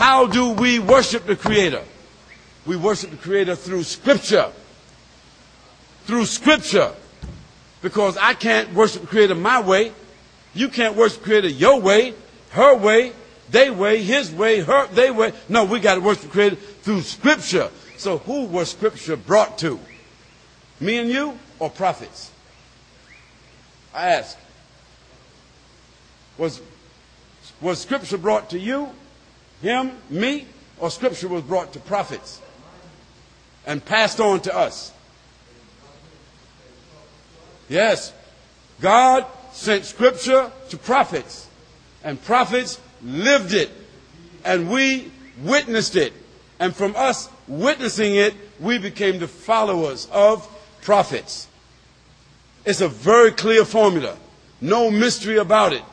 how do we worship the Creator? We worship the Creator through Scripture. Through Scripture. Because I can't worship the Creator my way. You can't worship the Creator your way, her way, their way, his way, her, their way. No, we got to worship the Creator through Scripture. So who was Scripture brought to? Me and you or prophets? I ask. Was Scripture brought to you, him, me, or Scripture was brought to prophets and passed on to us? Yes. God sent Scripture to prophets, and prophets lived it, and we witnessed it. And from us witnessing it, we became the followers of prophets. It's a very clear formula. No mystery about it.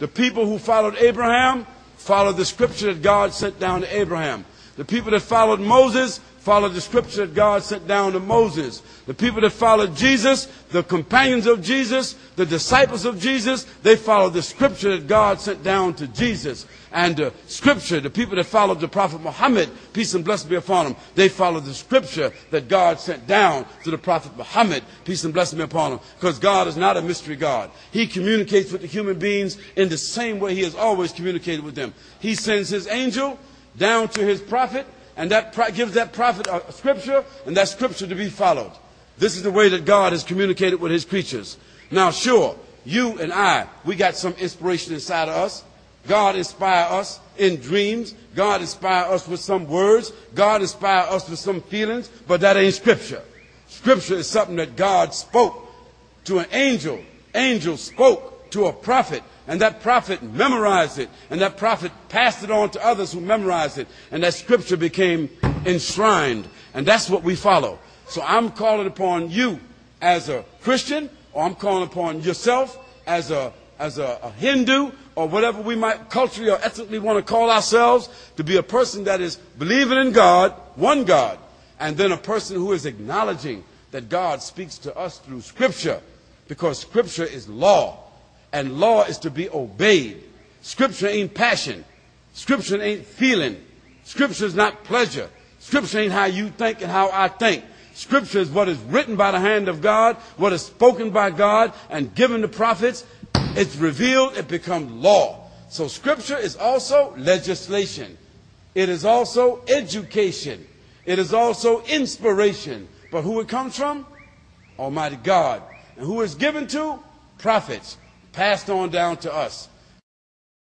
The people who followed Abraham followed the Scripture that God sent down to Abraham. The people that followed Moses followed the Scripture that God sent down to Moses. The people that followed Jesus, the companions of Jesus, the disciples of Jesus, they followed the Scripture that God sent down to Jesus. And the Scripture, the people that followed the Prophet Muhammad, peace and blessing be upon him, they followed the Scripture that God sent down to the Prophet Muhammad, peace and blessing be upon him. Because God is not a mystery God. He communicates with the human beings in the same way he has always communicated with them. He sends his angel down to his prophet, and that gives that prophet a scripture, and that scripture to be followed. This is the way that God has communicated with his creatures. Now, sure, you and I, we got some inspiration inside of us. God inspired us in dreams. God inspired us with some words. God inspired us with some feelings, but that ain't Scripture. Scripture is something that God spoke to an angel. Angel spoke to a prophet. And that prophet memorized it. And that prophet passed it on to others who memorized it. And that Scripture became enshrined. And that's what we follow. So I'm calling upon you as a Christian, or I'm calling upon yourself as a Hindu, or whatever we might culturally or ethnically want to call ourselves, to be a person that is believing in God, one God, and then a person who is acknowledging that God speaks to us through Scripture, because Scripture is law. And law is to be obeyed. Scripture ain't passion. Scripture ain't feeling. Scripture is not pleasure. Scripture ain't how you think and how I think. Scripture is what is written by the hand of God, what is spoken by God and given to prophets. It's revealed, it becomes law. So Scripture is also legislation. It is also education. It is also inspiration. But who it comes from? Almighty God. And who is given to? Prophets. Passed on down to us.